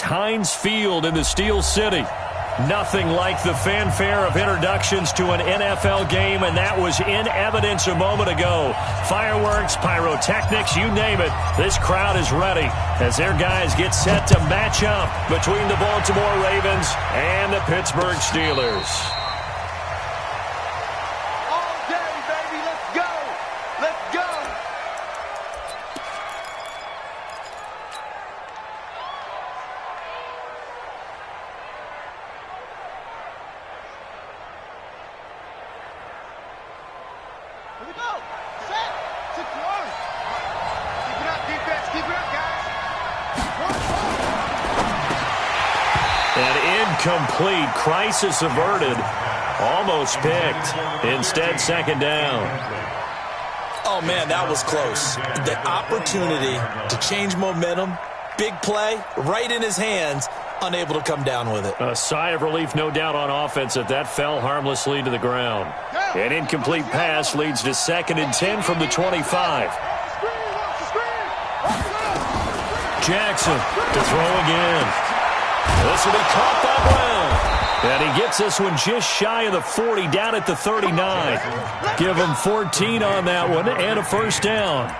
Heinz Field in the Steel City. Nothing like the fanfare of introductions to an NFL game, and that was in evidence a moment ago. Fireworks, pyrotechnics, you name it. This crowd is ready as their guys get set to match up between the Baltimore Ravens and the Pittsburgh Steelers. Complete, crisis averted, almost picked, instead second down. Oh man, that was close. The opportunity to change momentum, big play, right in his hands, unable to come down with it. A sigh of relief, no doubt, on offense that fell harmlessly to the ground. An incomplete pass leads to 2nd and 10 from the 25. Jackson to throw again. This will be caught by Brown. And he gets this one just shy of the 40, down at the 39. Give him 14 on that one and a first down.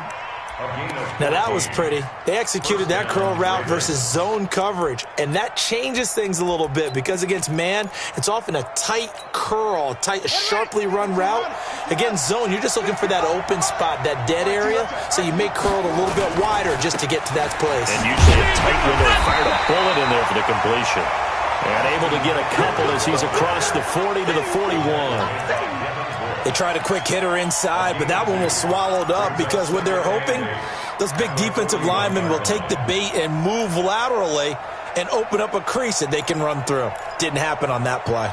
Now that was pretty. They executed that curl route versus zone coverage, and that changes things a little bit because against man, it's often a tight curl, a sharply run route. Against zone, you're just looking for that open spot, that dead area, so you may curl it a little bit wider just to get to that place. And usually a tight window, fired a bullet in there for the completion. And able to get a couple as he's across the 40 to the 41. They tried a quick hitter inside, but that one was swallowed up because what they're hoping, those big defensive linemen will take the bait and move laterally and open up a crease that they can run through. Didn't happen on that play.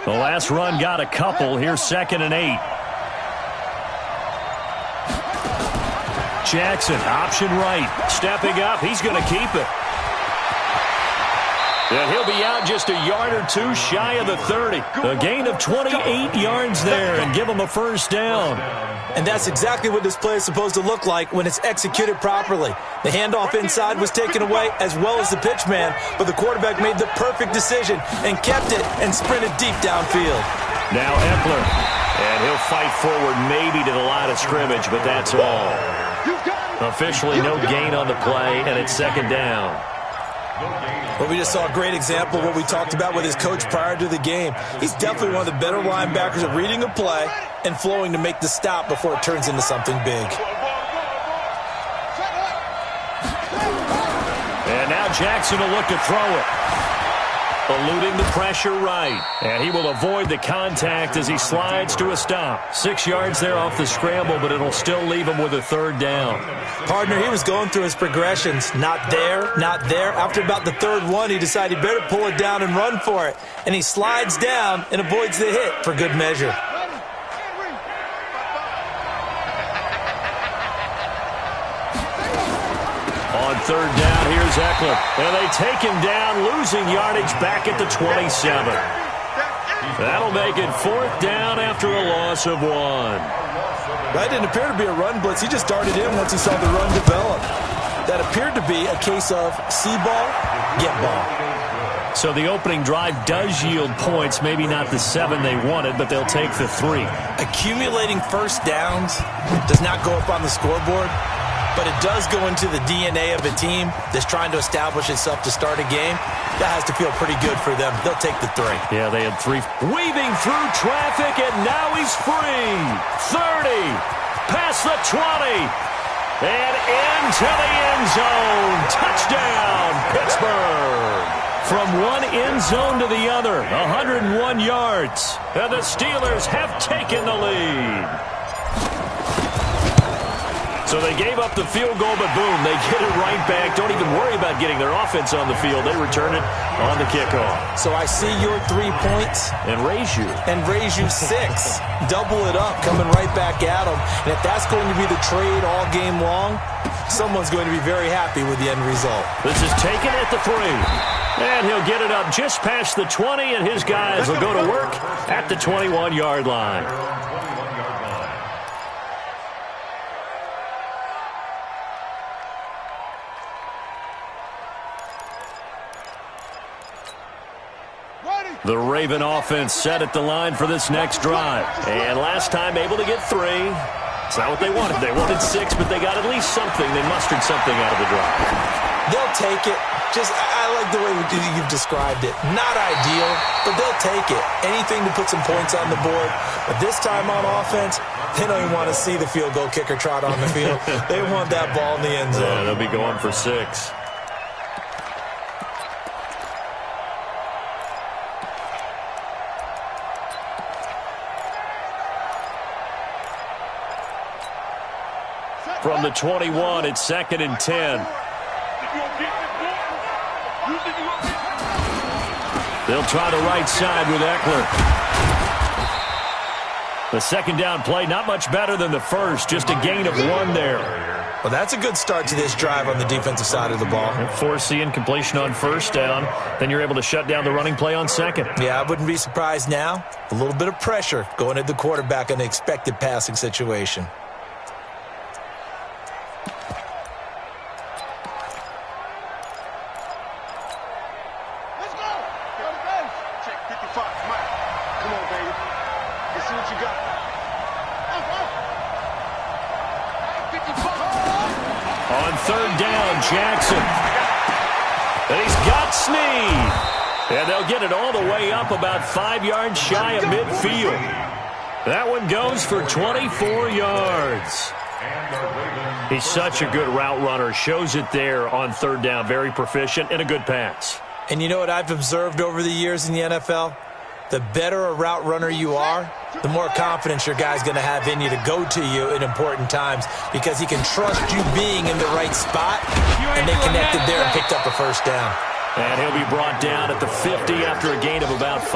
The last run got a couple. Here's 2nd and 8. Jackson, option right. Stepping up, he's going to keep it. And he'll be out just a yard or two shy of the 30. A gain of 28 yards there and give him a first down. And that's exactly what this play is supposed to look like when it's executed properly. The handoff inside was taken away as well as the pitch man, but the quarterback made the perfect decision and kept it and sprinted deep downfield. Now Eckler, and he'll fight forward maybe to the line of scrimmage, but that's all. Officially no gain on the play, and it's 2nd down. Well, we just saw a great example of what we talked about with his coach prior to the game. He's definitely one of the better linebackers at reading a play and flowing to make the stop before it turns into something big. And now Jackson will look to throw it. Eluding the pressure right. And he will avoid the contact as he slides to a stop. 6 yards there off the scramble, but it'll still leave him with a 3rd down. Partner, he was going through his progressions. Not there, not there. After about the 3rd one, he decided he better pull it down and run for it. And he slides down and avoids the hit for good measure. On 3rd down, here's Eckler. And they take him down, losing yardage back at the 27. That'll make it 4th down after a loss of 1. That didn't appear to be a run blitz. He just darted in once he saw the run develop. That appeared to be a case of see ball, get ball. So the opening drive does yield points, maybe not the 7 they wanted, but they'll take the 3. Accumulating first downs does not go up on the scoreboard, but it does go into the DNA of a team that's trying to establish itself to start a game. That has to feel pretty good for them. They'll take the 3. Yeah, they had 3. Weaving through traffic, and now he's free. 30, past the 20, and into the end zone. Touchdown, Pittsburgh. From one end zone to the other, 101 yards. And the Steelers have taken the lead. So they gave up the field goal, but boom, they get it right back. Don't even worry about getting their offense on the field. They return it on the kickoff. So I see your 3 points. And raise you. And raise you 6. Double it up, coming right back at them. And if that's going to be the trade all game long, someone's going to be very happy with the end result. This is taken at the 3. And he'll get it up just past the 20, and his guys will go to work at the 21-yard line. The Raven offense set at the line for this next drive. And last time able to get 3. It's not what they wanted. They wanted 6, but they got at least something. They mustered something out of the drive. They'll take it. I like the way you've described it. Not ideal, but they'll take it. Anything to put some points on the board. But this time on offense, they don't even want to see the field goal kicker trot on the field. They want that ball in the end zone. Yeah, they'll be going for 6. From the 21, it's 2nd and 10. They'll try the right side with Eckler. The second down play, not much better than the first, just a gain of 1 there. Well, that's a good start to this drive on the defensive side of the ball. Force the incompletion on first down, then you're able to shut down the running play on second. Yeah, I wouldn't be surprised now. A little bit of pressure going at the quarterback in the expected passing situation. Jackson. And he's got Snead. And they'll get it all the way up about 5 yards shy of midfield. That one goes for 24 yards. He's such a good route runner. Shows it there on 3rd down. Very proficient and a good pass. And you know what I've observed over the years in the NFL? The better a route runner you are, the more confidence your guy's going to have in you to go to you in important times because he can trust you being in the right spot, and they connected there and picked up a first down. And he'll be brought down at the 50 after a gain of about 5.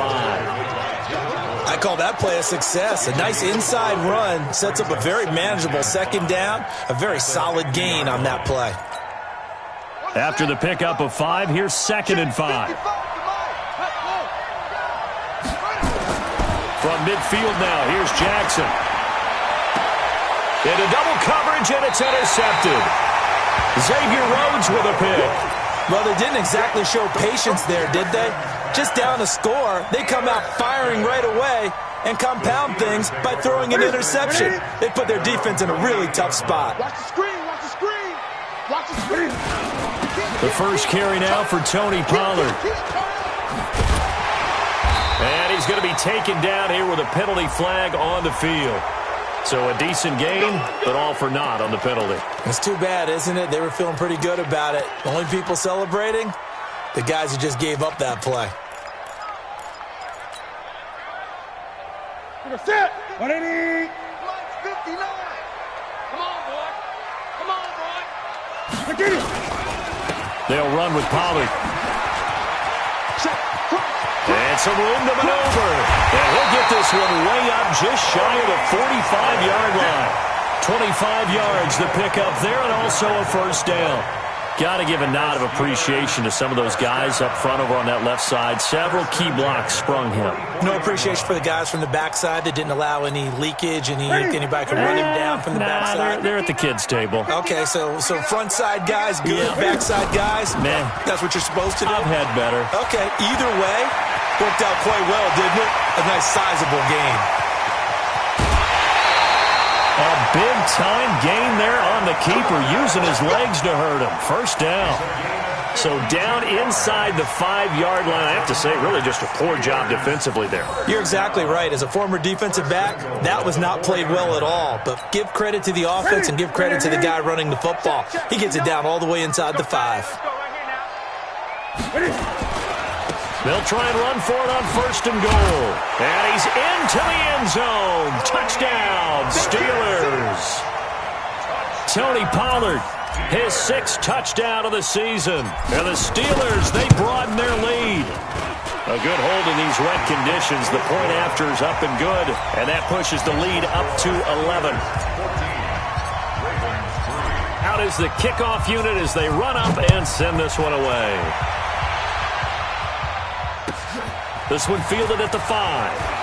I call that play a success. A nice inside run sets up a very manageable second down, a very solid gain on that play. After the pickup of 5, here's 2nd and 5. From midfield now, here's Jackson. Into double coverage, and it's intercepted. Xavier Rhodes with a pick. Well, they didn't exactly show patience there, did they? Just down a score, they come out firing right away and compound things by throwing an interception. They put their defense in a really tough spot. Watch the screen, watch the screen, watch the screen. The first carry now for Tony Pollard. And he's going to be taken down here with a penalty flag on the field. So a decent gain, but all for naught on the penalty. It's too bad, isn't it? They were feeling pretty good about it. Only people celebrating, the guys who just gave up that play. Set. 180. 59. Come on, boy. Come on, boy. I get it. They'll run with Pollard. And some room to maneuver. And he'll get this one way up just shy of the 45-yard line. 25 yards to pick up there, and also a first down. Got to give a nod of appreciation to some of those guys up front over on that left side. Several key blocks sprung him. No appreciation for the guys from the backside that didn't allow any leakage, anybody could run him down from the backside. They're at the kids' table. Okay, so front side guys good, backside guys, man, that's what you're supposed to do? I've had better. Okay, either way, worked out quite well, didn't it? A nice sizable gain. A big-time gain there on the keeper, using his legs to hurt him. First down. So down inside the 5-yard line. I have to say, really just a poor job defensively there. You're exactly right. As a former defensive back, that was not played well at all. But give credit to the offense and give credit to the guy running the football. He gets it down all the way inside the 5. They'll try and run for it on first and goal. And he's into the end zone. Touchdown, Steelers. Tony Pollard, his 6th touchdown of the season. And the Steelers, they broaden their lead. A good hold in these wet conditions. The point after is up and good. And that pushes the lead up to 11. Out is the kickoff unit as they run up and send this one away. This one fielded at the 5.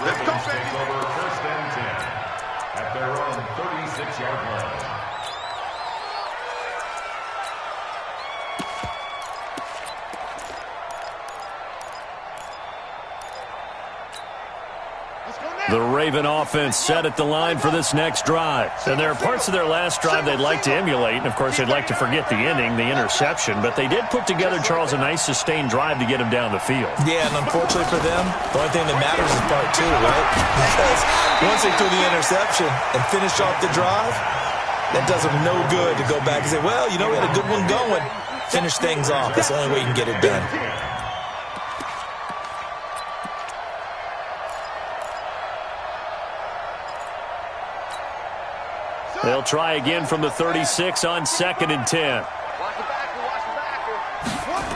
Let's go, baby. Takes over 1st and 10 at their own 36-yard line. The Raven offense set at the line for this next drive. And there are parts of their last drive they'd like to emulate. And, of course, they'd like to forget the inning, the interception. But they did put together, Charles, a nice sustained drive to get him down the field. Yeah, and unfortunately for them, the only thing that matters is part 2, right? Because once they threw the interception and finished off the drive, that does them no good to go back and say, well, you know, we had a good one going. Finish things off. That's the only way you can get it done. They'll try again from the 36 on 2nd and 10. Watch the backer, watch the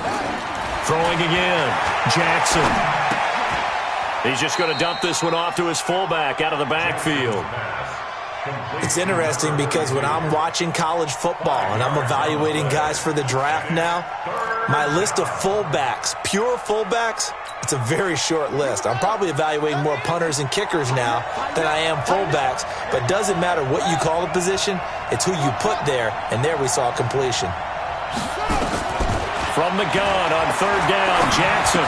backer. Throwing again. Jackson. He's just going to dump this one off to his fullback out of the backfield. It's interesting because when I'm watching college football and I'm evaluating guys for the draft now, my list of fullbacks, pure fullbacks, it's a very short list. I'm probably evaluating more punters and kickers now than I am fullbacks, but it doesn't matter what you call the position, it's who you put there, and there we saw completion. From the gun on 3rd down, Jackson.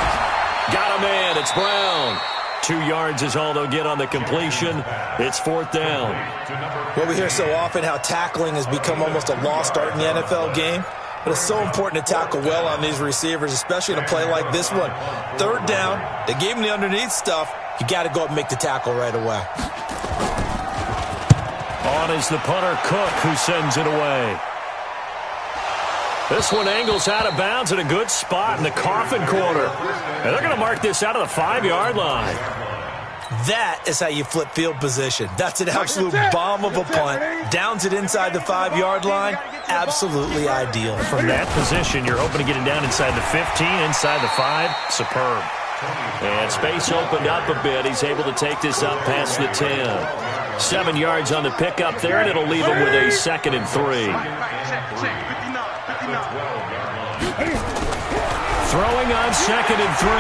Got a man, it's Brown. 2 yards is all they'll get on the completion. It's 4th down. Well, we hear so often how tackling has become almost a lost art in the NFL game. But it's so important to tackle well on these receivers, especially in a play like this one. 3rd down, they gave him the underneath stuff. You got to go up and make the tackle right away. On is the punter, Cook, who sends it away. This one angles out of bounds at a good spot in the coffin corner. And they're going to mark this out of the 5-yard line. That is how you flip field position. That's an absolute bomb of a punt. Downs it inside the 5-yard line. Absolutely ideal. From that position, you're hoping to get it down inside the 15, inside the 5. Superb. And space opened up a bit. He's able to take this up past the 10. 7 yards on the pickup there, and it'll leave him with a 2nd and 3. Throwing on 2nd and 3.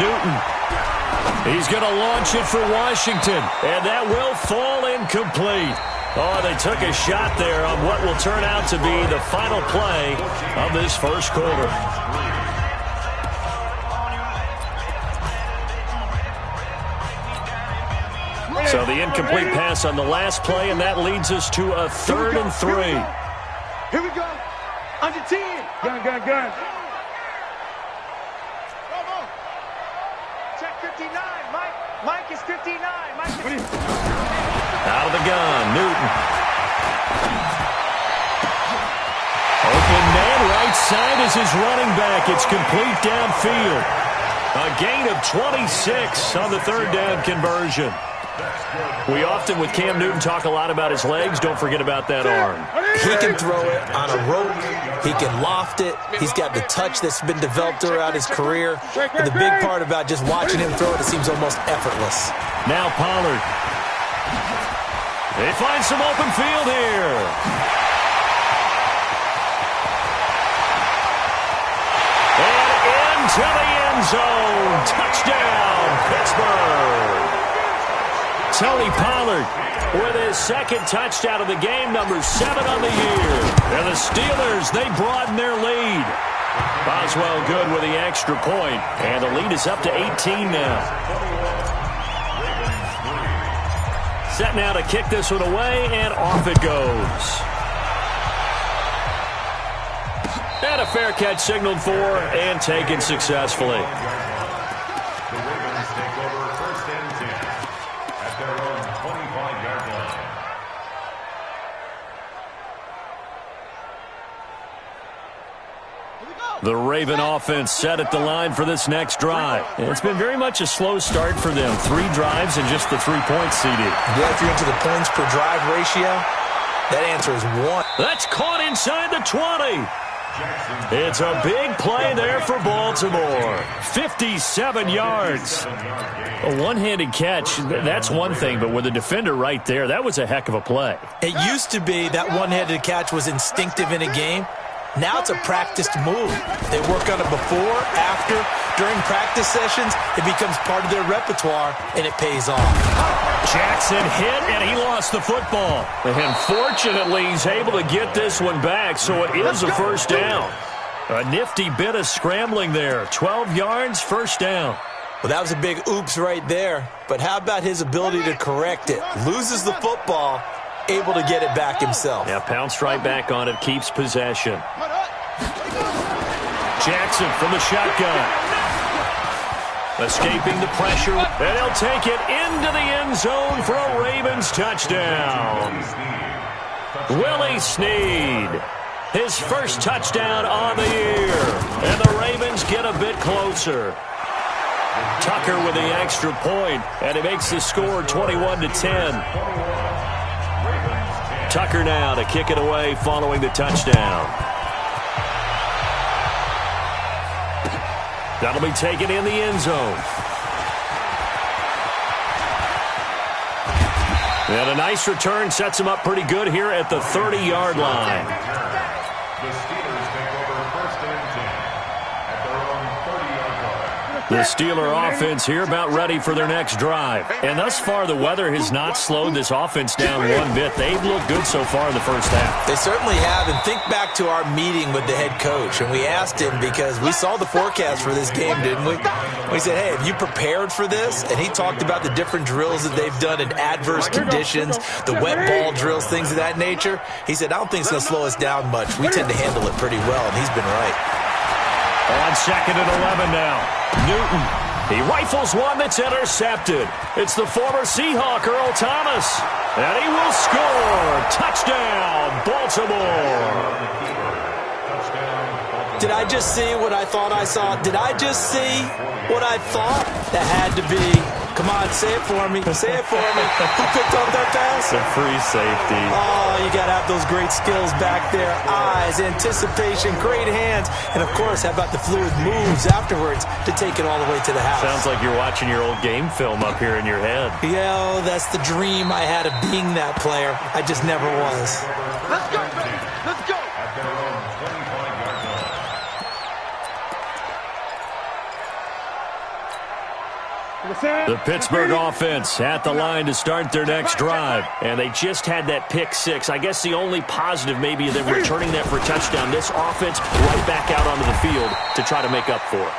Newton. He's going to launch it for Washington, and that will fall incomplete. Oh, they took a shot there on what will turn out to be the final play of this first quarter. So the incomplete pass on the last play, and that leads us to a 3rd and 3. Here we go. Under 10. Gun. Check 59. Mike is 59. Out of the gun, Newton. Open man, right side is his running back. It's complete downfield. A gain of 26 on the 3rd down conversion. We often, with Cam Newton, talk a lot about his legs. Don't forget about that arm. He can throw it on a rope. He can loft it. He's got the touch that's been developed throughout his career. And the big part about just watching him throw it seems almost effortless. Now Pollard. They find some open field here. And into the end zone. Touchdown, Pittsburgh. Tony Pollard with his 2nd touchdown of the game, number 7 on the year. And the Steelers, they broaden their lead. Boswell good with the extra point, and the lead is up to 18 now. Set now to kick this one away, and off it goes. And a fair catch signaled for and taken successfully. The Ravens take over 1st and 10 at their own 25-yard line. The Raven offense set at the line for this next drive. It's been very much a slow start for them. 3 drives and just the 3 points, CD. Yeah, if you're into the points per drive ratio, that answer is 1. That's caught inside the 20. It's a big play there for Baltimore. Baltimore. 57 yards. A one-handed catch, that's one thing, but with a defender right there, that was a heck of a play. It used to be that one-handed catch was instinctive in a game. Now it's a practiced move. They work on it before, after, during practice sessions. It becomes part of their repertoire, and it pays off. Jackson hit, and he lost the football. And fortunately, he's able to get this one back, so it is a first down. A nifty bit of scrambling there. 12 yards, first down. Well, that was a big oops right there. But how about his ability to correct it? Loses the football, able to get it back himself. Yeah, pounced right back on it, keeps possession. Jackson from the shotgun. Escaping the pressure, and he'll take it into the end zone for a Ravens touchdown. Willie Snead, his first touchdown on the year. And the Ravens get a bit closer. Tucker with the extra point, and it makes the score 21-10. Tucker now to kick it away following the touchdown. That'll be taken in the end zone. And a nice return sets him up pretty good here at the 30-yard line. The Steelers take over first and 10 at their own 30-yard line. The Steeler offense here about ready for their next drive. And thus far, the weather has not slowed this offense down one bit. They've looked good so far in the first half. They certainly have. And think back to our meeting with the head coach. And we asked him because we saw the forecast for this game, didn't we? We said, hey, have you prepared for this? And he talked about the different drills that they've done in adverse conditions, the wet ball drills, things of that nature. He said, I don't think it's going to slow us down much. We tend to handle it pretty well, and he's been right. On second and 11 now. Newton. He rifles one that's intercepted. It's the former Seahawk, Earl Thomas. And he will score. Touchdown, Baltimore. Did I just see what I thought I saw? Did I just see what I thought? That had to be. Come on, say it for me. Say it for me. Who picked up that pass? The free safety. Oh, you got to have those great skills back there. Eyes, anticipation, great hands. And, of course, how about the fluid moves afterwards to take it all the way to the house? Sounds like you're watching your old game film up here in your head. Yeah, that's the dream I had of being that player. I just never was. Let's go, baby. Let's go. At their own 25-yard line. The Pittsburgh offense at the line to start their next drive. And they just had that pick six. I guess the only positive maybe of them returning that for a touchdown. This offense right back out onto the field to try to make up for it.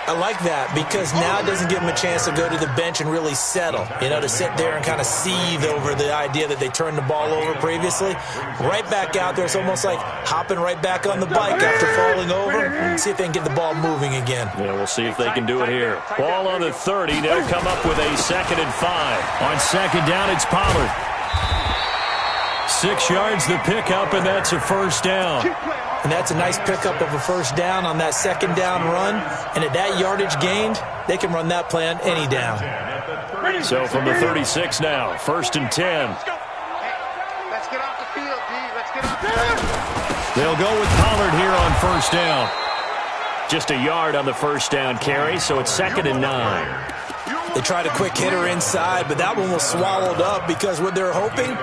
I like that because now it doesn't give them a chance to go to the bench and really settle, to sit there and kind of seethe over the idea that they turned the ball over previously. Right back out there, it's almost like hopping right back on the bike after falling over. See if they can get the ball moving again. Yeah, we'll see if they can do it here. Ball on the 30. They'll come up with a 2nd and 5. On second down, it's Pollard. 6 yards the pickup, and that's a first down. And that's a nice pickup of a first down on that second down run. And at that yardage gained, they can run that play on any down. So from the 36 now, 1st and 10. Let's get off the field, D. Let's get off the field. They'll go with Pollard here on first down. Just a yard on the first down carry, so it's 2nd and 9. They tried a quick hitter inside, but that one was swallowed up because what they're hoping,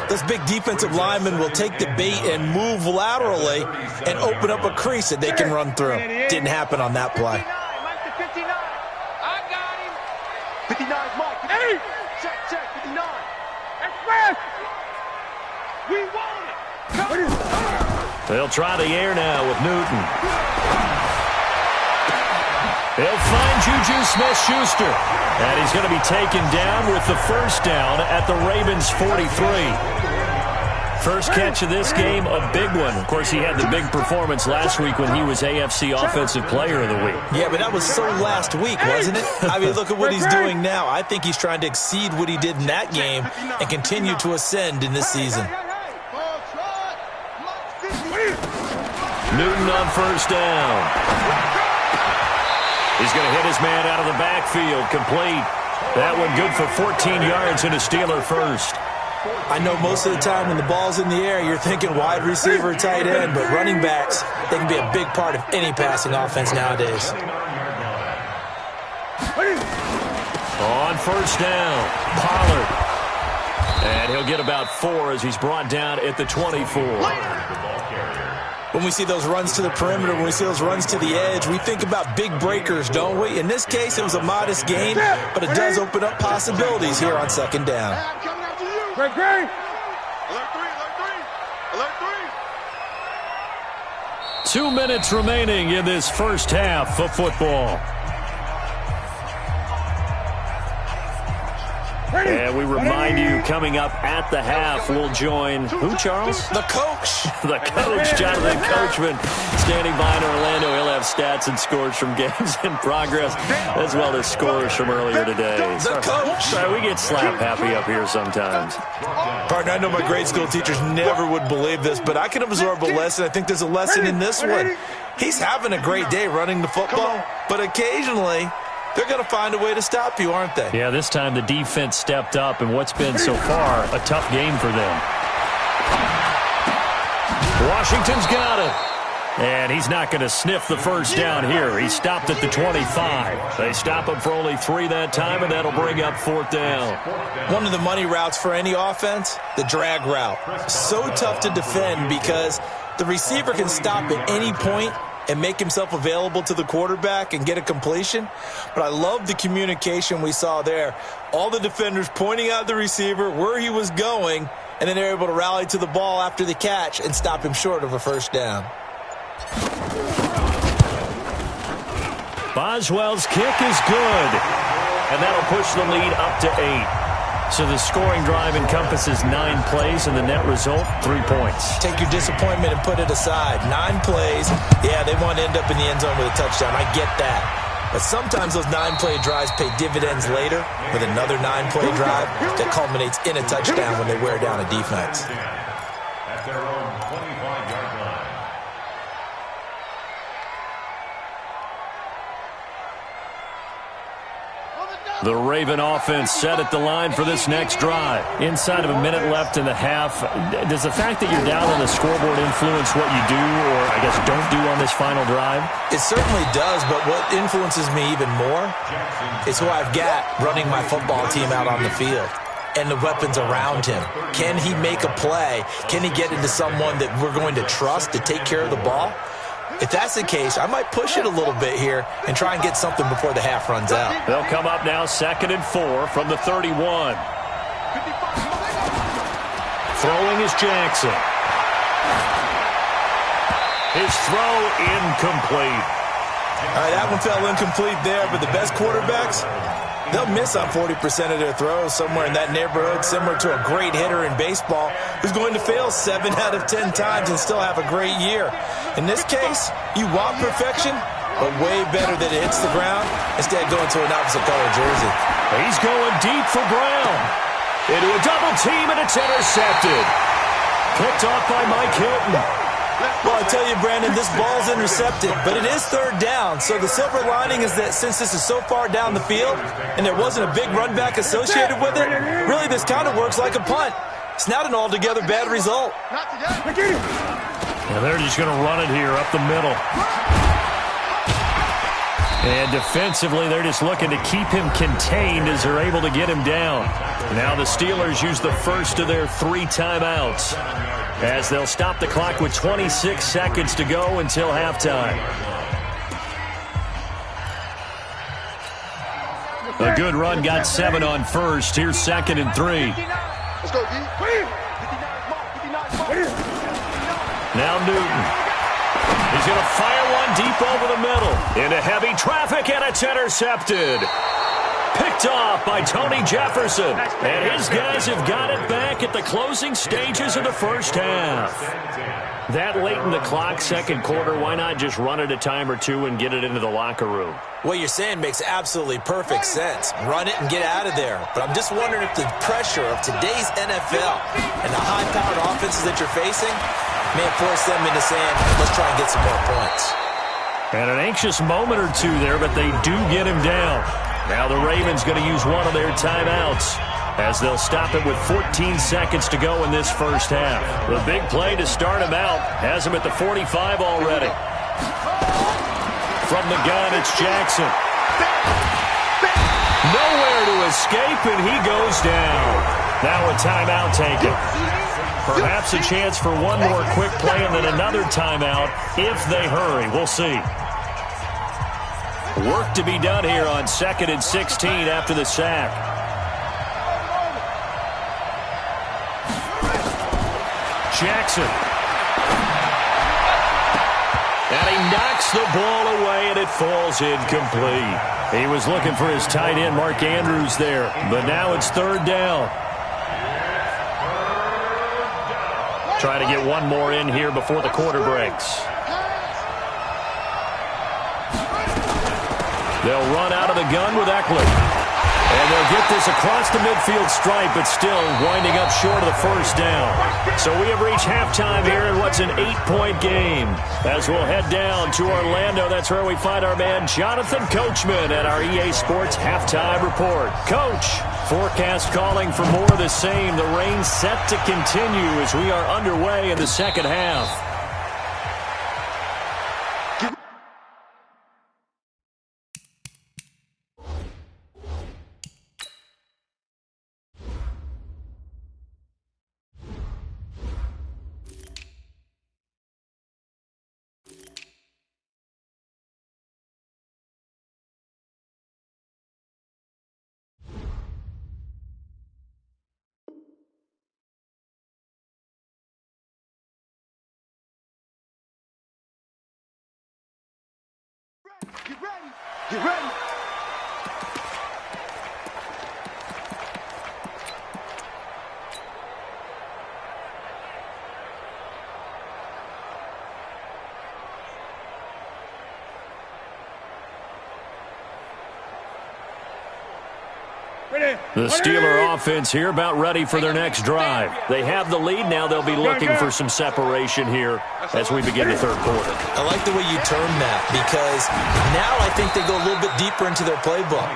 those big defensive linemen will take the bait and move laterally and open up a crease that they can run through. Didn't happen on that play. Mike to 59. I got him. 59 is Mike. Hey! Check, 59. Express! We want it! They'll try the air now with Newton. He'll find Juju Smith-Schuster. And he's going to be taken down with the first down at the Ravens' 43. First catch of this game, a big one. Of course, he had the big performance last week when he was AFC Offensive Player of the Week. Yeah, but that was so last week, wasn't it? I mean, look at what he's doing now. I think he's trying to exceed what he did in that game and continue to ascend in this season. Newton on first down. He's going to hit his man out of the backfield, complete. That one good for 14 yards and a Steeler first. I know most of the time when the ball's in the air, you're thinking wide receiver, tight end, but running backs, they can be a big part of any passing offense nowadays. On first down, Pollard. And he'll get about 4 as he's brought down at the 24. When we see those runs to the perimeter, when we see those runs to the edge, we think about big breakers, don't we? In this case, it was a modest gain, but it does open up possibilities here on second down. Great. Alert 3. 2 minutes remaining in this first half of football. And we remind you, coming up at the half, we'll join who, Charles? The coach. The coach, Jonathan Coachman, standing by in Orlando. He'll have stats and scores from games in progress, as well as scores from earlier today. The coach. Sorry, we get slap happy up here sometimes. Partner, I know my grade school teachers never would believe this, but I can absorb a lesson. I think there's a lesson in this one. He's having a great day running the football, but occasionally they're going to find a way to stop you, aren't they? Yeah, this time the defense stepped up, and what's been so far a tough game for them. Washington's got it. And he's not going to sniff the first down here. He stopped at the 25. They stop him for only 3 that time, and that'll bring up 4th down. One of the money routes for any offense, the drag route. So tough to defend because the receiver can stop at any point and make himself available to the quarterback and get a completion. But I love the communication we saw there. All the defenders pointing out the receiver, where he was going, and then they're able to rally to the ball after the catch and stop him short of a first down. Boswell's kick is good, and that'll push the lead up to 8. So the scoring drive encompasses 9 plays, and the net result, 3 points. Take your disappointment and put it aside. 9 plays. Yeah, they want to end up in the end zone with a touchdown. I get that. But sometimes those 9-play drives pay dividends later with another 9-play drive that culminates in a touchdown when they wear down a defense. At their own 25-yard line. The Raven offense set at the line for this next drive. Inside of a minute left in the half, does the fact that you're down on the scoreboard influence what you do, or I guess don't do on this final drive? It certainly does, but what influences me even more is who I've got running my football team out on the field and the weapons around him. Can he make a play? Can he get into someone that we're going to trust to take care of the ball? If that's the case, I might push it a little bit here and try and get something before the half runs out. They'll come up now 2nd and 4 from the 31. Throwing is Jackson. His throw incomplete. All right, that one fell incomplete there, but the best quarterbacks, they'll miss on 40% of their throws somewhere in that neighborhood, similar to a great hitter in baseball who's going to fail 7 out of 10 times and still have a great year. In this case, you want perfection, but way better that it hits the ground instead of going to an opposite color jersey. He's going deep for Brown. Into a double team, and it's intercepted. Picked off by Mike Hilton. Well, I tell you, Brandon, this ball's intercepted, but it is 3rd down. So the silver lining is that since this is so far down the field and there wasn't a big run back associated with it, really this kind of works like a punt. It's not an altogether bad result. Now they're just going to run it here up the middle. And defensively, they're just looking to keep him contained as they're able to get him down. Now the Steelers use the first of their 3 timeouts, as they'll stop the clock with 26 seconds to go until halftime. A good run got 7 on first. Here's 2nd and 3. Let's go, D. Now Newton. He's going to fire one deep over the middle. Into heavy traffic, and it's intercepted. Picked off by Tony Jefferson. And his guys have got it back at the closing stages of the first half. That late in the clock, 2nd quarter, why not just run it a time or 2 and get it into the locker room? What you're saying makes absolutely perfect sense. Run it and get out of there. But I'm just wondering if the pressure of today's NFL and the high-powered offenses that you're facing may have forced them into saying, let's try and get some more points. And an anxious moment or 2 there, but they do get him down. Now the Ravens going to use one of their timeouts. as they'll stop it with 14 seconds to go in this first half. The big play to start him out has him at the 45 already. From the gun, it's Jackson. Nowhere to escape, and he goes down. Now a timeout taken. Perhaps a chance for one more quick play and then another timeout if they hurry. We'll see. Work to be done here on 2nd and 16 after the sack. Jackson. And he knocks the ball away, and it falls incomplete. He was looking for his tight end, Mark Andrews, there. But now it's 3rd down. Try to get one more in here before the quarter breaks. They'll run out of the gun with Eckler. And they'll get this across the midfield stripe, but still winding up short of the first down. So we have reached halftime here in what's an 8-point game. As we'll head down to Orlando, that's where we find our man Jonathan Coachman at our EA Sports Halftime Report. Coach, forecast calling for more of the same. The rain set to continue as we are underway in the second half. Get ready. Get ready. The Steeler offense here about ready for their next drive. They have the lead. Now they'll be looking for some separation here as we begin the third quarter. I like the way you term that because now I think they go a little bit deeper into their playbook.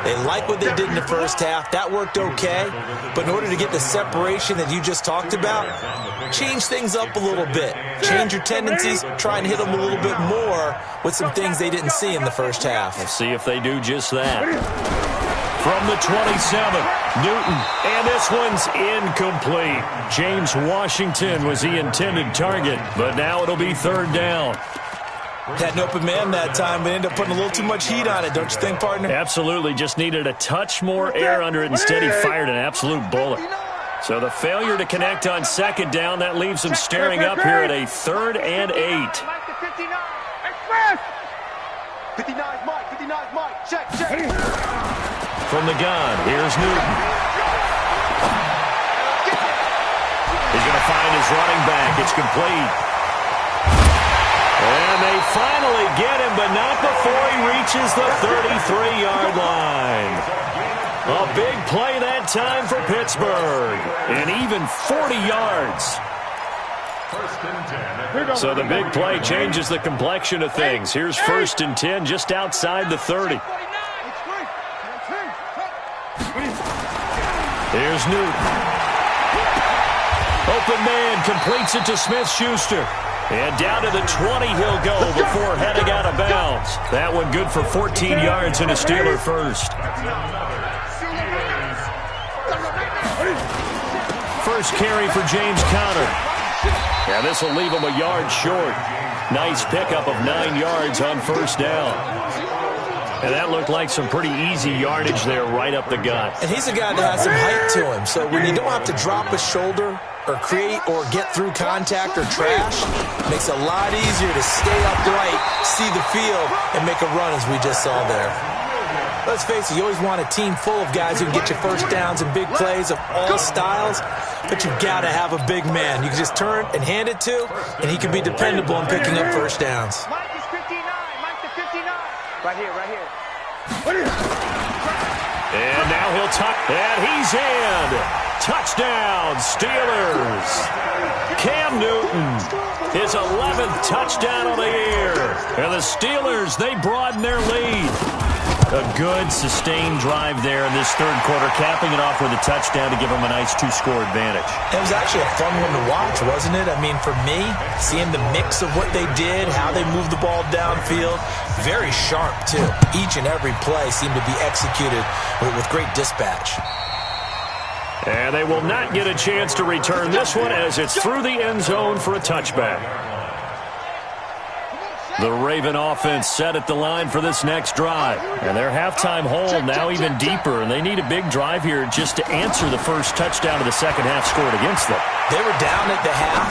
They like what they did in the first half. That worked okay. But in order to get the separation that you just talked about, change things up a little bit. Change your tendencies. Try and hit them a little bit more with some things they didn't see in the first half. Let's see if they do just that. From the 27, Newton, and this one's incomplete. James Washington was the intended target, but now it'll be 3rd down. Had an open man that time, but ended up putting a little too much heat on it, don't you think, partner? Absolutely, just needed a touch more air under it. Instead, he fired an absolute bullet. So the failure to connect on 2nd down, that leaves him staring up here at a 3rd and 8. 59's Mike. 59's Mike. Check. From the gun, here's Newton. He's going to find his running back. It's complete. And they finally get him, but not before he reaches the 33-yard line. A big play that time for Pittsburgh. And even 40 yards. So the big play changes the complexion of things. Here's 1st and 10 just outside the 30. Here's Newton. Open man completes it to Smith-Schuster. And down to the 20 he'll go before heading out of bounds. That one good for 14 yards and a Steeler first. First carry for James Conner. Yeah, this will leave him a yard short. Nice pickup of 9 yards on 1st down. And that looked like some pretty easy yardage there right up the gut. And he's a guy that has some height to him. So when you don't have to drop a shoulder or create or get through contact or trash, it makes it a lot easier to stay upright, see the field, and make a run as we just saw there. Let's face it, you always want a team full of guys who can get you first downs and big plays of all styles, but you've got to have a big man. You can just turn and hand it to, and he can be dependable in picking up first downs. Mike is 59. Mike the 59. Right here. And now he'll tuck, and he's in. Touchdown, Steelers. Cam Newton, his 11th touchdown of the year. And the Steelers, they broaden their lead. A good, sustained drive there in this third quarter, capping it off with a touchdown to give them a nice two-score advantage. It was actually a fun one to watch, wasn't it? I mean, for me, seeing the mix of what they did, how they moved the ball downfield, very sharp, too. Each and every play seemed to be executed with great dispatch. And they will not get a chance to return this one as it's through the end zone for a touchback. The Raven offense set at the line for this next drive. And their halftime hole now even deeper, and they need a big drive here just to answer the first touchdown of the second half scored against them. They were down at the half.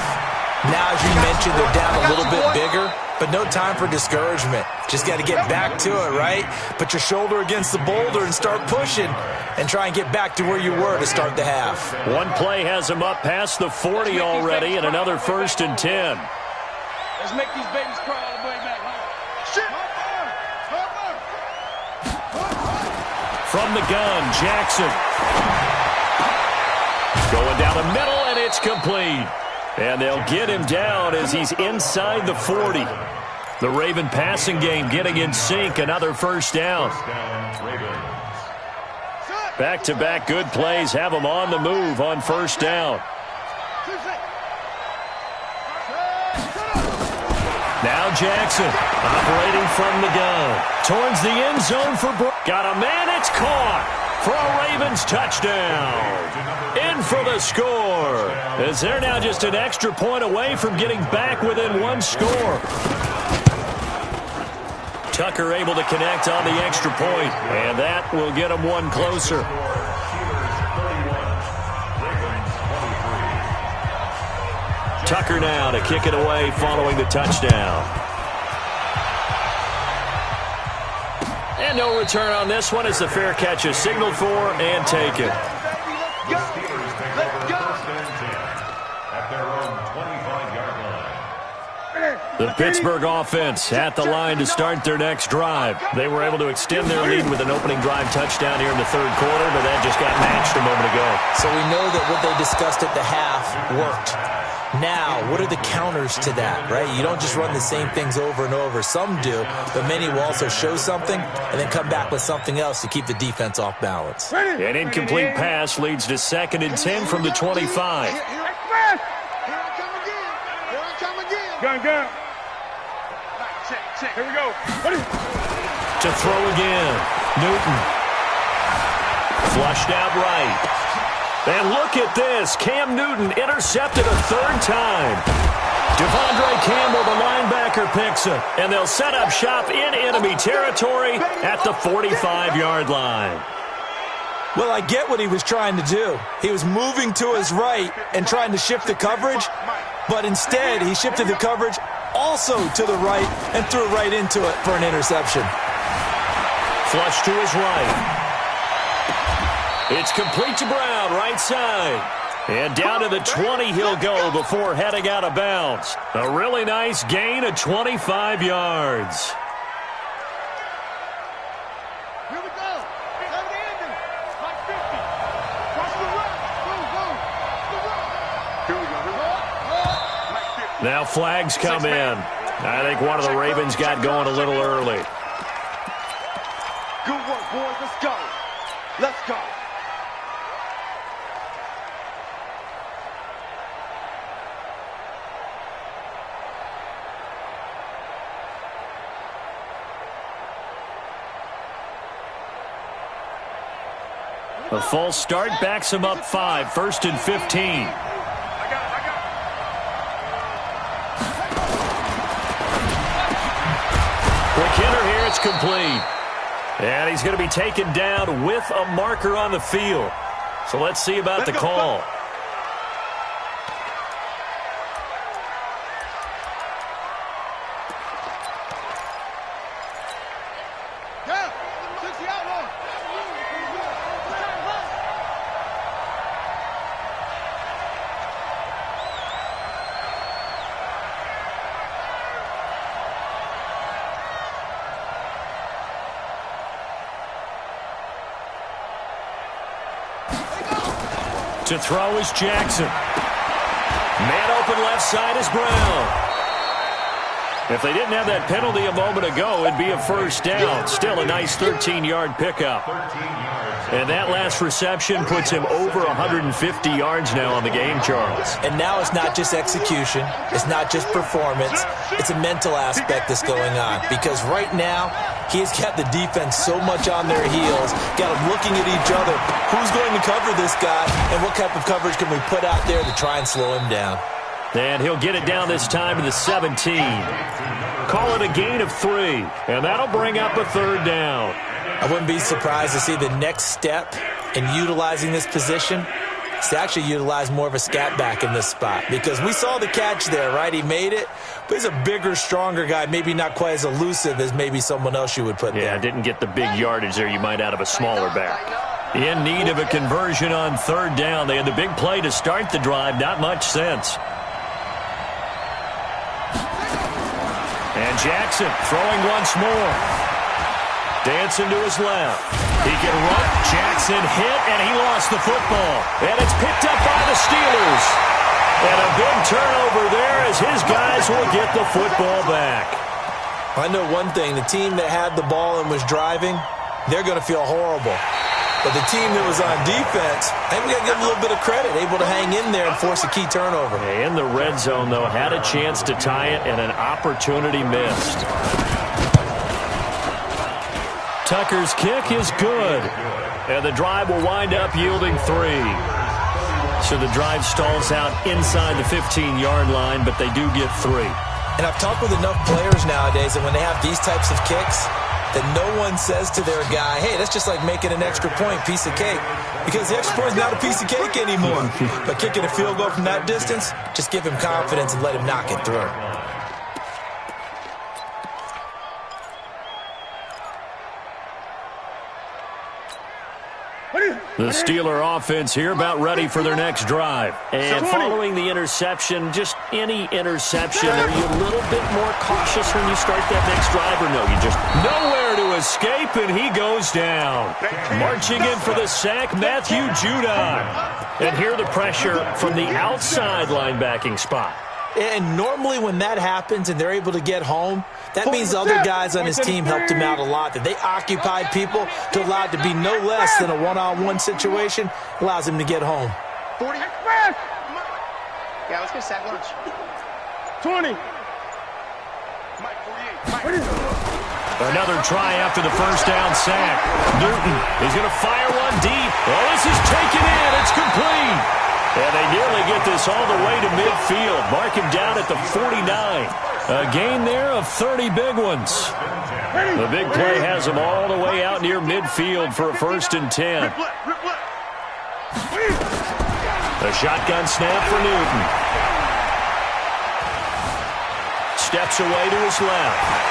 Now, as you mentioned, they're down a little bit bigger, but no time for discouragement. Just got to get back to it, right? Put your shoulder against the boulder and start pushing and try and get back to where you were to start the half. One play has them up past the 40 already, and another 1st and 10. Let's make these babies cry all the way back home. Shit! From the gun, Jackson. Going down the middle, and it's complete. And they'll get him down as he's inside the 40. The Raven passing game getting in sync, another first down. Back-to-back good plays have them on the move on first down. Now Jackson operating from the gun. Towards the end zone for Brook. Got a man, it's caught for a Ravens touchdown. In for the score. As they're now just an extra point away from getting back within one score. Tucker able to connect on the extra point, and that will get them one closer. Tucker now to kick it away following the touchdown. And no return on this one as the fair catch is signaled for and taken. The Pittsburgh offense at the line to start their next drive. They were able to extend their lead with an opening drive touchdown here in the third quarter, but that just got matched a moment ago. So we know that what they discussed at the half worked. Now, what are the counters to that, right? You don't just run the same things over and over. Some do, but many will also show something and then come back with something else to keep the defense off balance. An incomplete pass leads to 2nd and 10 from the 25. Here I come again. Gun. Check. Here we go. Ready? To throw again. Newton. Flushed out right. And look at this. Cam Newton intercepted a third time. Devondre Campbell, the linebacker, picks it. And they'll set up shop in enemy territory at the 45-yard line. Well, I get what he was trying to do. He was moving to his right and trying to shift the coverage, but instead he shifted the coverage also to the right and threw right into it for an interception. Flush to his right. It's complete to Brown, right side. And down to the 20 he'll go before heading out of bounds. A really nice gain of 25 yards. Here we go. Have the ending. Like 50. Watch the run. Go. Here we go. Now flags come in. I think one of the Ravens got going a little early. Good work, boys. Let's go. Let's go. A false start backs him up 5, 1st and 15. I got Quick hitter here, it's complete. And he's going to be taken down with a marker on the field. So let's see about the call. To throw is Jackson. Man open left side is Brown. If they didn't have that penalty a moment ago, it'd be a first down. Still a nice 13-yard pickup. And that last reception puts him over 150 yards now on the game, Charles. And now it's not just execution. It's not just performance. It's a mental aspect that's going on. Because right now, he's got the defense so much on their heels, got them looking at each other. Who's going to cover this guy, and what type of coverage can we put out there to try and slow him down? And he'll get it down this time to the 17. Call it a gain of 3, and that'll bring up a third down. I wouldn't be surprised to see the next step in utilizing this position is to actually utilize more of a scat back in this spot. Because we saw the catch there, right? He made it, but he's a bigger, stronger guy, maybe not quite as elusive as maybe someone else you would put there. Yeah, didn't get the big yardage there you might out of a smaller back. In need of a conversion on third down. They had the big play to start the drive, not much sense. And Jackson throwing once more. Dancing to his left. He can run. Jackson hit, and he lost the football. And it's picked up by the Steelers. And a big turnover there as his guys will get the football back. I know one thing. The team that had the ball and was driving, they're going to feel horrible. But the team that was on defense, I think we got to give them a little bit of credit, able to hang in there and force a key turnover. In the red zone, though, had a chance to tie it, and an opportunity missed. Tucker's kick is good, and the drive will wind up yielding 3. So the drive stalls out inside the 15-yard line, but they do get 3. And I've talked with enough players nowadays that when they have these types of kicks, that no one says to their guy, hey, that's just like making an extra point, piece of cake. Because the extra point is not a piece of cake anymore. But kicking a field goal from that distance, just give him confidence and let him knock it through. The Steeler offense here about ready for their next drive. And following the interception, just any interception, are you a little bit more cautious when you start that next drive, or no? You just nowhere to escape, and he goes down. Marching in for the sack, Matthew Judon. And here the pressure from the outside linebacking spot. And normally when that happens and they're able to get home, that means the other guys on his team helped him out a lot. That they occupied people to allow it to be no less than a one-on-one situation, allows him to get home. 40. Yeah, let's get sack lunch. 20. Mike, 48. Another try after the first down sack. Newton is going to fire one deep. Oh, this is taken in. It's complete. And they nearly get this all the way to midfield. Mark him down at the 49. A gain there of 30 big ones. The big play has them all the way out near midfield for a 1st and 10. A shotgun snap for Newton. Steps away to his left.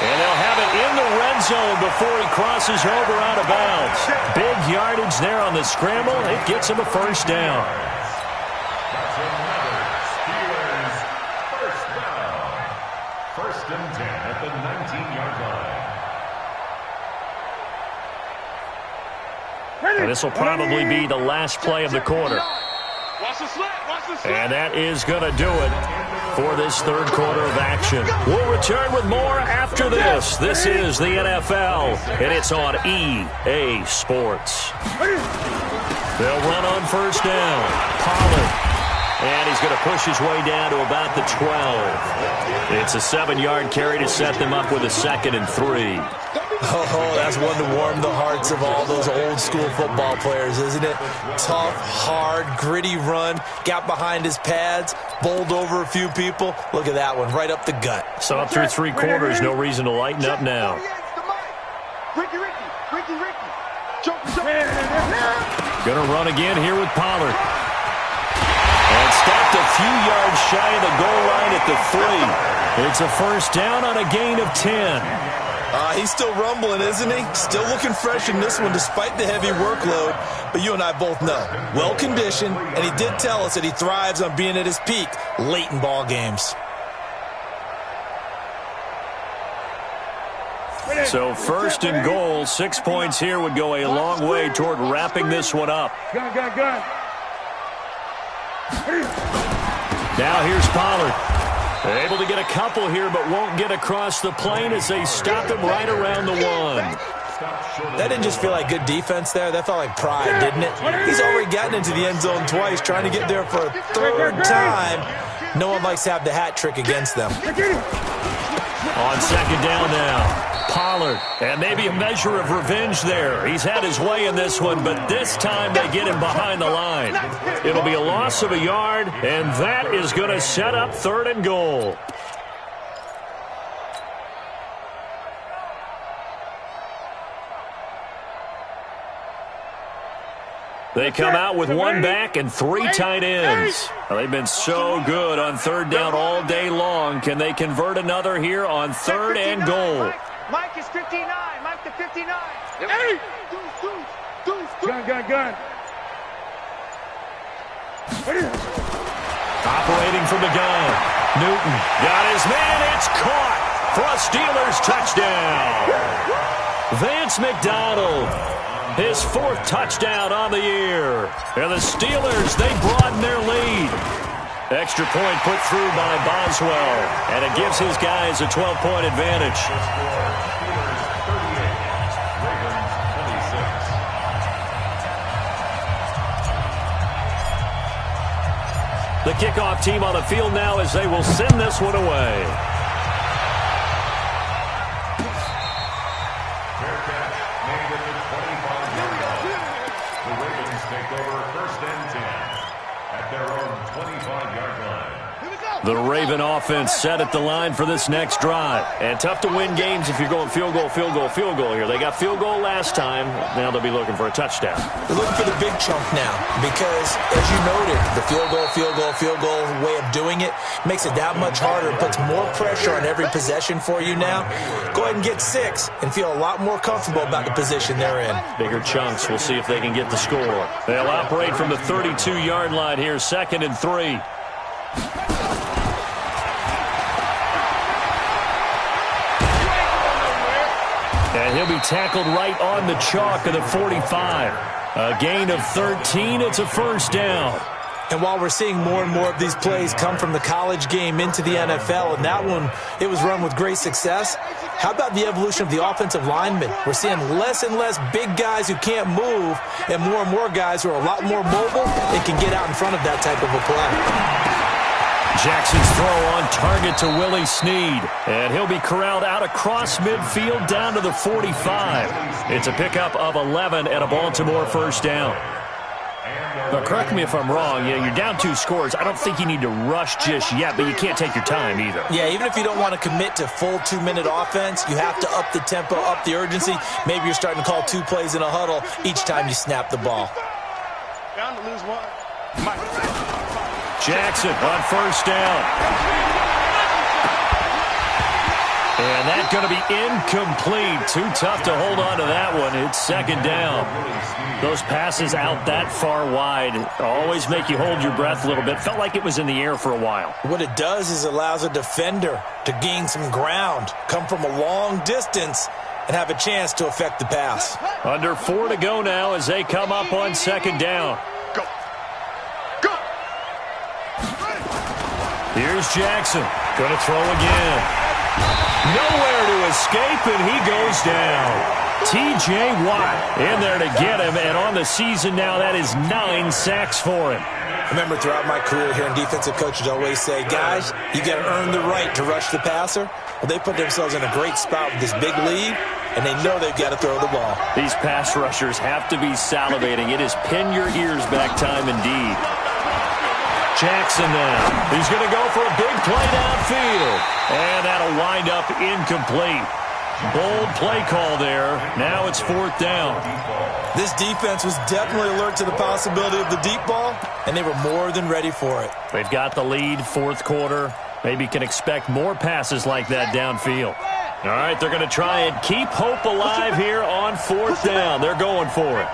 And they'll have it in the red zone before he crosses over out of bounds. Big yardage there on the scramble. It gets him a first down. That's another Steelers first down. 1st and 10 at the 19-yard line. And this will probably be the last play of the quarter. And that is going to do it for this third quarter of action. We'll return with more after this. This is the NFL, and it's on EA Sports. They'll run on first down. Pollard. And he's going to push his way down to about the 12. It's a 7-yard carry to set them up with a 2nd and 3. Oh, that's one to warm the hearts of all those old-school football players, isn't it? Tough, hard, gritty run, got behind his pads, bowled over a few people. Look at that one, right up the gut. So up through 3 quarters, no reason to lighten up now. Ricky. Going to run again here with Pollard. And stopped a few yards shy of the goal line at the 3. It's a first down on a gain of 10. He's still rumbling, isn't he? Still looking fresh in this one despite the heavy workload. But you and I both know, well-conditioned, and he did tell us that he thrives on being at his peak late in ball games. So 1st and goal, 6 points here would go a long way toward wrapping this one up. Gun. Now here's Pollard. Able to get a couple here, but won't get across the plane as they stop him right around the 1. That didn't just feel like good defense there. That felt like pride, didn't it? He's already gotten into the end zone twice, trying to get there for a 3rd time. No one likes to have the hat trick against them. On 2nd down now. Pollard, and maybe a measure of revenge there. He's had his way in this one, but this time they get him behind the line. It'll be a loss of a yard, and that is going to set up 3rd and goal. They come out with 1 back and 3 tight ends. Well, they've been so good on 3rd down all day long. Can they convert another here on 3rd and goal? Mike is 59. Mike to 59. Hey! Gun. Operating from the gun. Newton got his man. It's caught for a Steelers touchdown. Vance McDonald, his 4th touchdown on the year. And the Steelers, they broaden their lead. Extra point put through by Boswell, and it gives his guys a 12-point advantage. The kickoff team on the field now as they will send this one away. Fair catch, made at the 25-yard line. The Ravens take over 1st and 10 at their own 25-yard line. The Raven offense set at the line for this next drive. And tough to win games if you're going field goal here. They got field goal last time. Now they'll be looking for a touchdown. They're looking for the big chunk now because, as you noted, the field goal way of doing it makes it that much harder. It puts more pressure on every possession for you now. Go ahead and get 6 and feel a lot more comfortable about the position they're in. Bigger chunks. We'll see if they can get the score. They'll operate from the 32-yard line here, 2nd and 3. And he'll be tackled right on the chalk of the 45. A gain of 13. It's a 1st down. And while we're seeing more and more of these plays come from the college game into the NFL, and that one, it was run with great success, how about the evolution of the offensive linemen? We're seeing less and less big guys who can't move and more guys who are a lot more mobile and can get out in front of that type of a play. Jackson's throw on target to Willie Snead. And he'll be corralled out across midfield down to the 45. It's a pickup of 11 and a Baltimore 1st down. But correct me if I'm wrong. You're down 2 scores. I don't think you need to rush just yet, but you can't take your time either. Yeah, even if you don't want to commit to full 2-minute offense, you have to up the tempo, up the urgency. Maybe you're starting to call 2 plays in a huddle each time you snap the ball. Down to lose 1. Mike. Jackson on 1st down. And that's going to be incomplete. Too tough to hold on to that one. It's 2nd down. Those passes out that far wide always make you hold your breath a little bit. Felt like it was in the air for a while. What it does is allows a defender to gain some ground, come from a long distance, and have a chance to affect the pass. Under 4 to go now as they come up on 2nd down. Here's Jackson. Going to throw again. Nowhere to escape, and he goes down. T.J. Watt in there to get him, and on the season now, that is 9 sacks for him. I remember throughout my career here, defensive coaches always say, guys, you got to earn the right to rush the passer. Well, they put themselves in a great spot with this big lead, and they know they've got to throw the ball. These pass rushers have to be salivating. It is pin your ears back time indeed. Jackson now. He's going to go for a big play downfield. And that'll wind up incomplete. Bold play call there. Now it's 4th down. This defense was definitely alert to the possibility of the deep ball, and they were more than ready for it. They've got the lead, 4th quarter. Maybe can expect more passes like that downfield. All right, they're going to try and keep hope alive here on 4th down. They're going for it.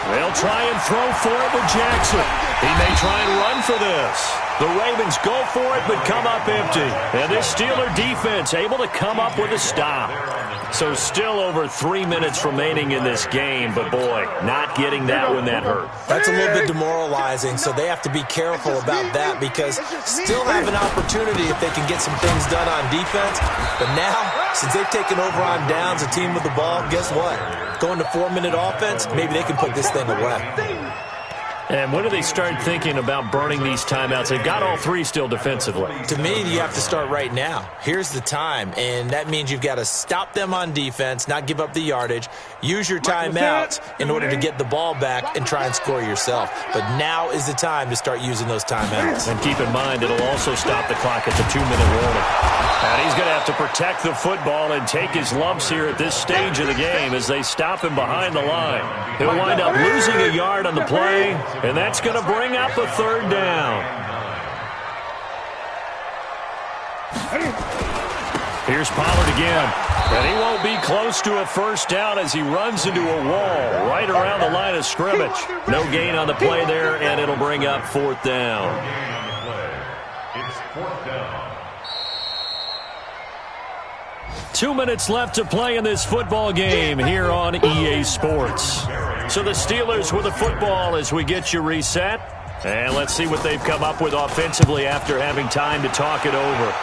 They'll try and throw for it with Jackson. He may try and run for this. The Ravens go for it, but come up empty. And this Steeler defense able to come up with a stop. So still over 3 minutes remaining in this game, but boy, not getting that one that hurt. That's a little bit demoralizing, so they have to be careful about that because still have an opportunity if they can get some things done on defense. But now, since they've taken over on downs, a team with the ball, guess what? Going to 4-minute offense, maybe they can put this thing away. And when do they start thinking about burning these timeouts? They've got all three still defensively. To me, you have to start right now. Here's the time, and that means you've got to stop them on defense, not give up the yardage, use your timeouts in order to get the ball back and try and score yourself. But now is the time to start using those timeouts. And keep in mind, it'll also stop the clock at the 2-minute warning. And he's going to have to protect the football and take his lumps here at this stage of the game as they stop him behind the line. He'll wind up losing a yard on the play. And that's going to bring up a 3rd down. Here's Pollard again. And he won't be close to a 1st down as he runs into a wall right around the line of scrimmage. No gain on the play there, and it'll bring up 4th down. It's 4th down. 2 minutes left to play in this football game here on EA Sports. So the Steelers with the football as we get you reset. And let's see what they've come up with offensively after having time to talk it over.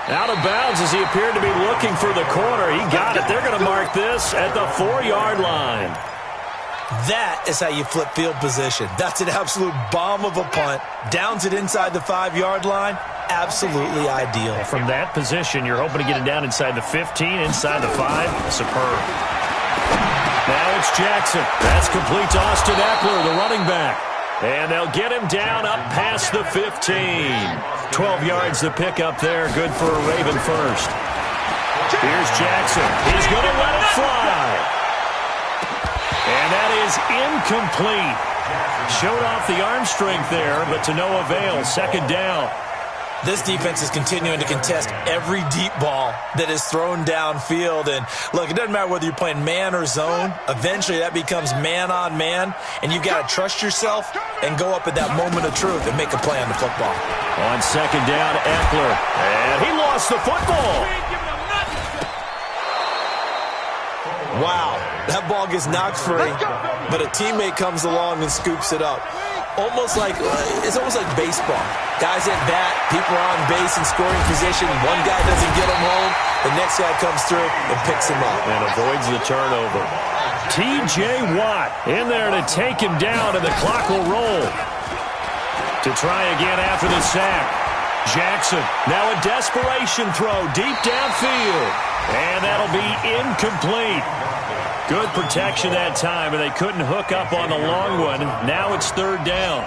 Out of bounds as he appeared to be looking for the corner. He got it. They're going to mark this at the 4-yard line. That is how you flip field position. That's an absolute bomb of a punt. Downs it inside the 5-yard line. Absolutely ideal. From that position, you're hoping to get it down inside the 15, inside the 5. Superb. Now it's Jackson. That's complete to Austin Eckler, the running back. And they'll get him down up past the 15. 12 yards to pick up there. Good for a Raven first. Here's Jackson. He's going to let it fly. And that is incomplete. Showed off the arm strength there, but to no avail. 2nd down. This defense is continuing to contest every deep ball that is thrown downfield. And, look, it doesn't matter whether you're playing man or zone. Eventually, that becomes man-on-man, and you've got to trust yourself and go up at that moment of truth and make a play on the football. On 2nd down, Eckler. And he lost the football. Wow, that ball gets knocked free, but a teammate comes along and scoops it up. It's almost like baseball. Guys at bat, people are on base in scoring position. One guy doesn't get him home. The next guy comes through and picks him up. And avoids the turnover. T.J. Watt in there to take him down, and the clock will roll. To try again after the sack. Jackson, now a desperation throw deep downfield. And that'll be incomplete. Good protection that time, and they couldn't hook up on the long one. Now it's 3rd down.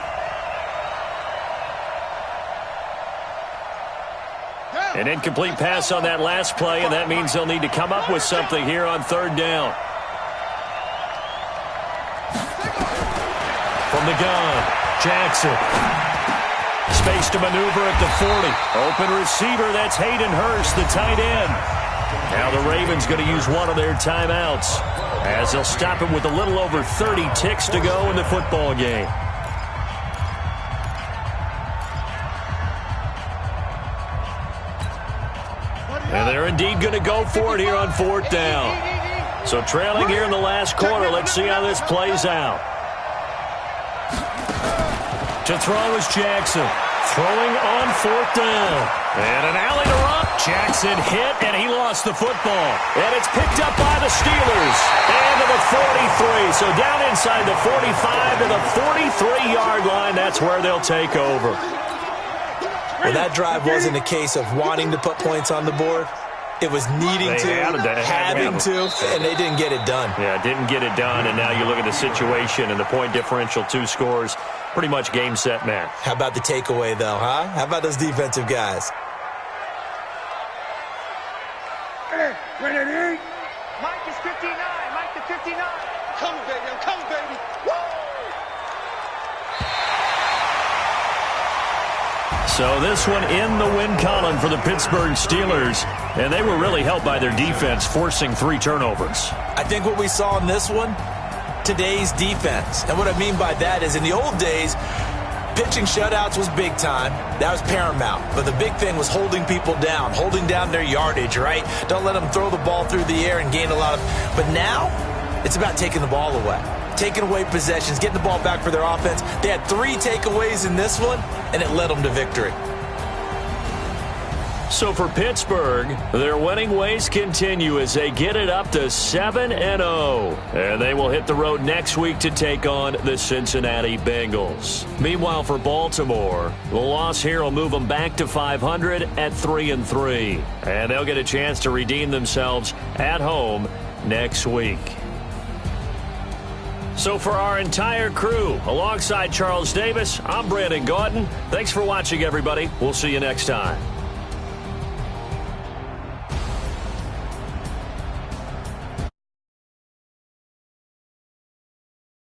An incomplete pass on that last play, and that means they'll need to come up with something here on 3rd down. From the gun, Jackson. Space to maneuver at the 40. Open receiver, that's Hayden Hurst, the tight end. Now the Ravens going to use one of their timeouts as they'll stop him with a little over 30 ticks to go in the football game. And they're indeed going to go for it here on 4th down. So trailing here in the last quarter, let's see how this plays out. To throw is Jackson. Throwing on 4th down. And an alley to run. Jackson hit, and he lost the football. And it's picked up by the Steelers. And to the 43. So down inside the 45 to the 43-yard line. That's where they'll take over. Well, that drive wasn't a case of wanting to put points on the board. It was needing to, having to, and they didn't get it done. Yeah, didn't get it done, and now you look at the situation and the point differential, 2 scores, pretty much game, set, match. How about the takeaway, though, huh? How about those defensive guys? Ready? Mike is 59. Mike to 59. Come, baby. I'm coming, baby. Woo! So this one in the win column for the Pittsburgh Steelers, and they were really helped by their defense, forcing 3 turnovers. I think what we saw in this one, today's defense. And what I mean by that is in the old days, Pitching shutouts was big time. That was paramount. But the big thing was holding people down, holding down their yardage, right? Don't let them throw the ball through the air and gain a lot of... But now, it's about taking the ball away. Taking away possessions, getting the ball back for their offense. They had 3 takeaways in this one, and it led them to victory. So for Pittsburgh, their winning ways continue as they get it up to 7-0. And they will hit the road next week to take on the Cincinnati Bengals. Meanwhile, for Baltimore, the loss here will move them back to 500 at 3-3. And they'll get a chance to redeem themselves at home next week. So for our entire crew, alongside Charles Davis, I'm Brandon Gautin. Thanks for watching, everybody. We'll see you next time.